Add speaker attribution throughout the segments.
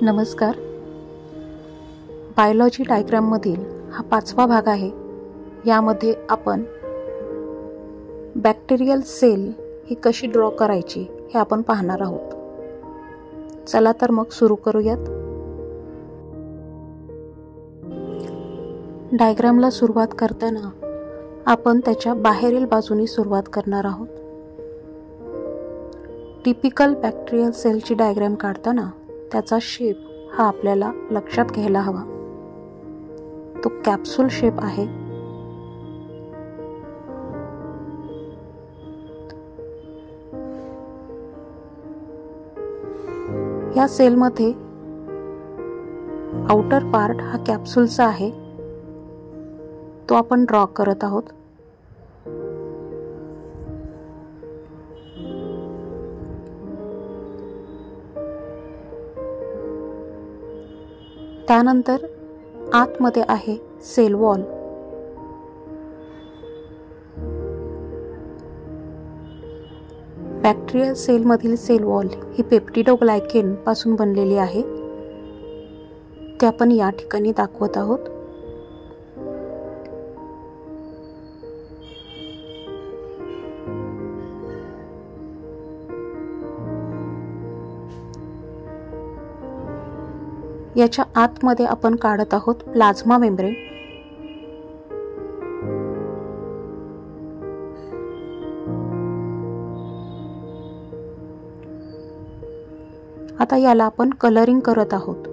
Speaker 1: नमस्कार. बायोलॉजी डायग्राममधील हा 5वा भाग आहे. यामध्ये आपण बॅक्टेरियल सेल ही कशी ड्रॉ करायची हे आपण पाहणार आहोत. चला तर मग सुरू करूयात. डायग्रामला सुरुवात करताना आपण त्याच्या बाहेरील बाजूनी सुरुवात करणार आहोत. टिपिकल बॅक्टेरियल सेलची डायग्राम काढताना त्याचा शेप हा आपल्याला लक्षात घ्यायला हवा. तो कॅप्सूल शेप आहे. या सेलमध्ये आउटर पार्ट हा कॅप्सूलचा आहे, तो आपण ड्रॉ करत आहोत. त्यानंतर आतमध्ये आहे सेल वॉल. बॅक्टेरियल सेलमधील सेल वॉल ही पेप्टिडोग्लायकेन पासून बनलेली आहे. ते आपण या ठिकाणी दाखवत आहोत. याच्या आतमध्ये आपण काढत आहोत प्लाझ्मा मेम्ब्रेन. आता याला आपण कलरिंग करत आहोत.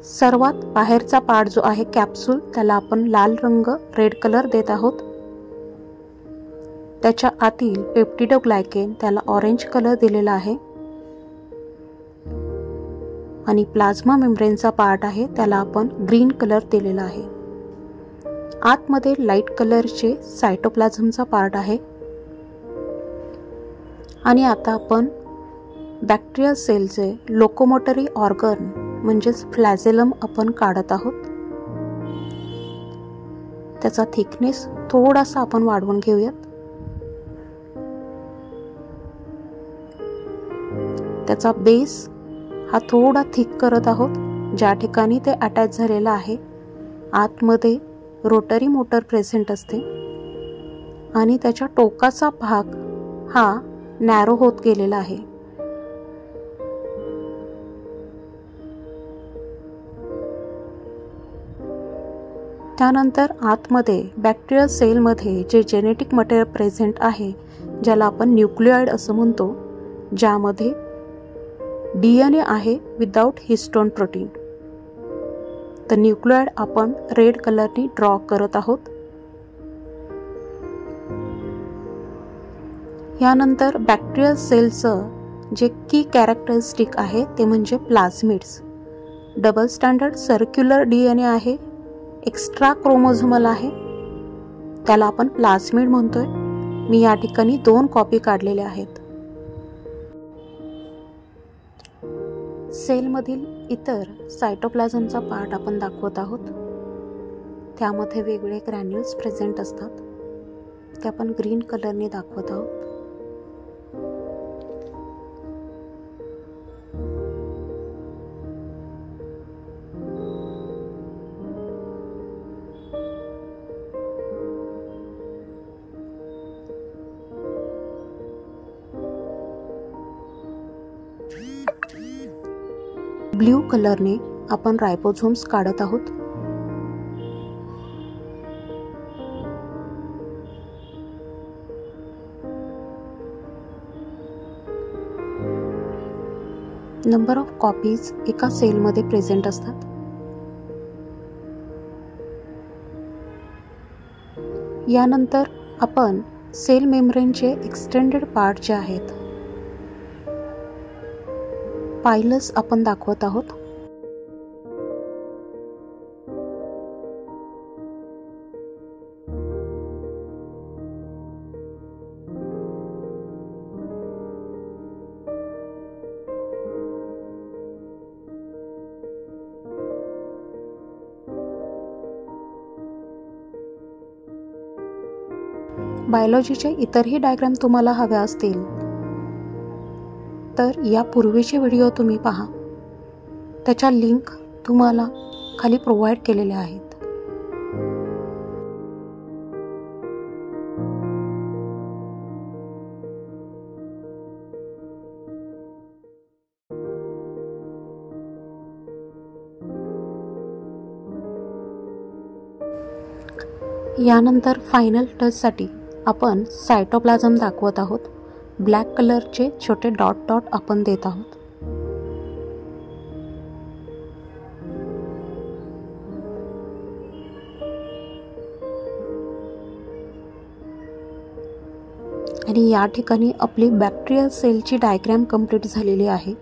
Speaker 1: सर्वात बाहेरचा पार्ट जो आहे कॅप्सूल, त्याला आपण लाल रंग रेड कलर देत आहोत. त्याच्या आतील पेप्टिडोग्लायकेन त्याला ऑरेंज कलर दिलेला आहे आणि प्लाझ्मा मेम्ब्रेनचा पार्ट आहे त्याला आपण ग्रीन कलर दिलेला आहे. आतमध्ये लाईट कलरचे सायटोप्लाझमचा पार्ट आहे. आणि आता आपण बॅक्टेरियल सेलचे लोकोमोटरी ऑर्गन म्हणजेच फ्लॅजेलम आपण काढत आहोत. त्याचा थिकनेस थोडासा आपण वाढवून घेऊयात. त्याचा बेस हा थोडा थिक करत आहोत. ज्या ठिकाणी ते अटॅच झालेला आहे आतमध्ये रोटरी मोटर प्रेझेंट असते आणि त्याच्या टोकाचा भाग हा नॅरो होत गेलेला आहे. त्यानंतर आतमध्ये बॅक्टेरियल सेलमध्ये जे जेनेटिक मटेरियल प्रेझेंट आहे, ज्याला आपण न्यूक्लिओइड असं म्हणतो, ज्यामध्ये DNA आहे विदाउट हिस्टोन प्रोटीन. तर न्यूक्लिओइड आपण रेड कलरनी ड्रॉ करत आहोत. यानंतर बॅक्टेरियल सेलचं जे की कॅरेक्टरिस्टिक आहे ते म्हणजे प्लाझमिड्स. डबल स्टँडर्ड सर्क्युलर DNA आहे, एक्स्ट्रा क्रोमोझोमल आहे, त्याला आपण प्लाझमिड म्हणतोय. मी या ठिकाणी 2 कॉपी काढलेल्या आहेत. सेलमधील इतर सायटोप्लाझमचा पार्ट आपण दाखवत आहोत. त्यामध्ये वेगवेगळे ग्रॅन्युल्स प्रेझेंट असतात, ते आपण ग्रीन कलरने दाखवत आहोत. ब्ल्यू कलरने आपण रायबोझोम्स काढत आहोत. नंबर ऑफ कॉपीज एका सेलमध्ये प्रेझेंट असतात. यानंतर आपण सेल मेम्ब्रेनचे एक्सटेंडेड पार्ट जे आहेत, पायलस आपण दाखवत आहोत. बायोलॉजीचे इतरही डायग्राम तुम्हाला हव्या असतील तर यापूर्वीचे व्हिडिओ तुम्ही पहा. त्याच्या लिंक तुम्हाला खाली प्रोव्हाइड केलेल्या आहेत. यानंतर फायनल टचसाठी आपण सायटोप्लाझम दाखवत आहोत. ब्लॅक कलरचे छोटे डॉट डॉट आपण देत आहोत. आणि या ठिकाणी आपली बॅक्टेरियल सेलची डायग्राम कंप्लीट झालेली आहे.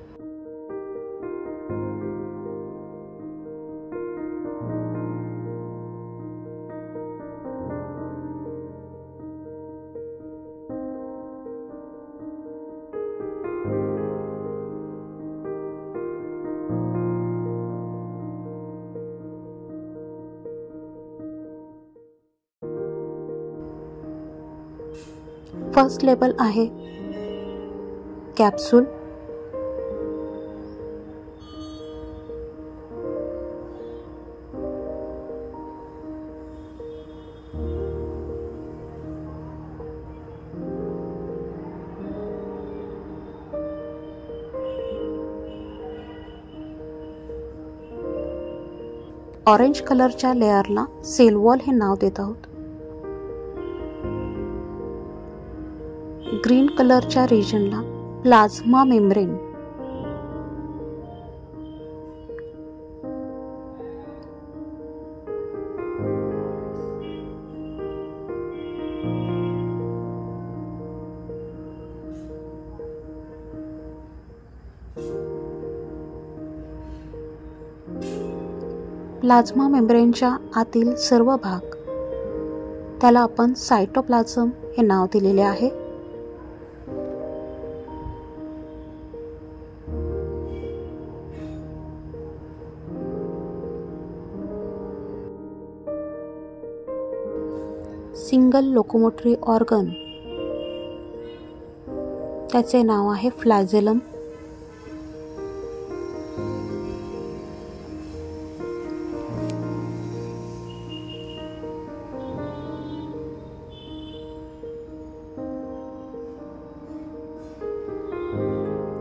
Speaker 1: फर्स्ट लेबल आहे कॅप्सूल. ऑरेंज कलरच्या लेअरला सेल वॉल हे नाव देत आहोत. ग्रीन कलरच्या रिजनला प्लाझ्मा मेम्ब्रेन. प्लाझ्मा मेम्ब्रेनच्या आतील सर्व भाग त्याला आपण सायटोप्लाझम हे नाव दिलेले आहे. सिंगल लोकोमोटरी ऑर्गन त्याचे नाव आहे फ्लॅजेलम.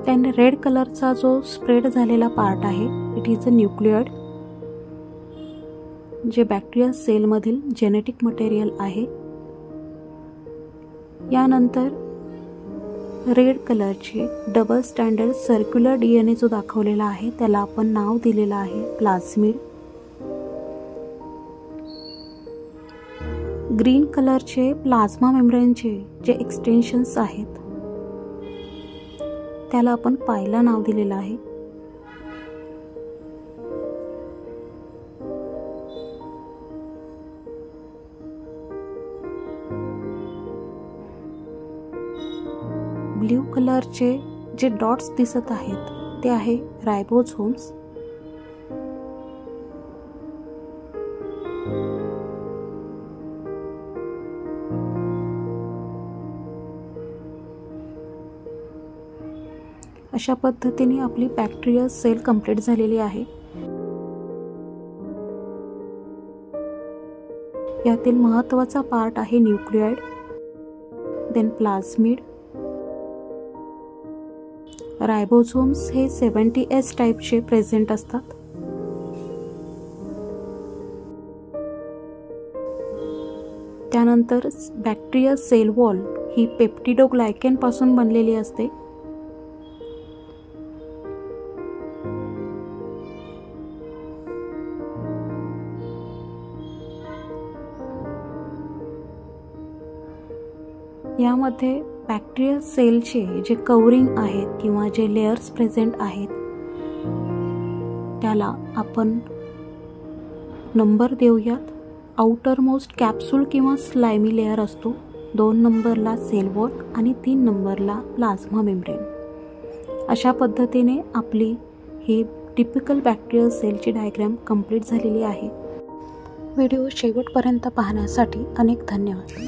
Speaker 1: त्याने रेड कलरचा जो स्प्रेड झालेला पार्ट आहे इट इज अ न्यूक्लियड, जे बॅक्टेरिया सेल मधील जेनेटिक मटेरियल आहे. यानंतर रेड कलरचे डबल स्टँडर्ड सर्क्युलर DNA जो दाखवलेला आहे त्याला आपण नाव दिलेलं आहे प्लाझ्मिड. ग्रीन कलरचे प्लाझ्मा मेम्ब्रेनचे जे एक्सटेन्शन्स आहेत त्याला आपण पायला नाव दिलेलं आहे. ब्ल्यू कलरचे जे डॉट्स दिसत आहेत ते आहे रायबोझोम्स. अशा पद्धतीने आपली बॅक्टेरियल सेल कंप्लीट झालेली आहे. यातील महत्त्वाचा पार्ट आहे न्यूक्लियॉइड, देन प्लाझ्मिड. रायबोझोम्स हे 70S टाईपचे प्रेझेंट असतात. त्यानंतर बॅक्टेरिया सेल वॉल ही पेप्टिडोग्लायकॅन पासून बनलेली असते. यामध्ये बॅक्टेरिया सेलचे जे कवरिंग आहेत किंवा जे लेयर्स प्रेझेंट आहेत त्याला आपण नंबर देऊयात. आउटर मोस्ट कॅप्सूल किंवा स्लायमी लेयर असतो, 2 नंबरला सेल वॉल आणि 3 नंबरला प्लाझ्मा मेम्ब्रेन. अशा पद्धतीने आपली ही टिपिकल बॅक्टेरियल सेलची डायग्राम कंप्लीट झालेली आहे. व्हिडिओ शेवटपर्यंत पाहण्यासाठी अनेक धन्यवाद.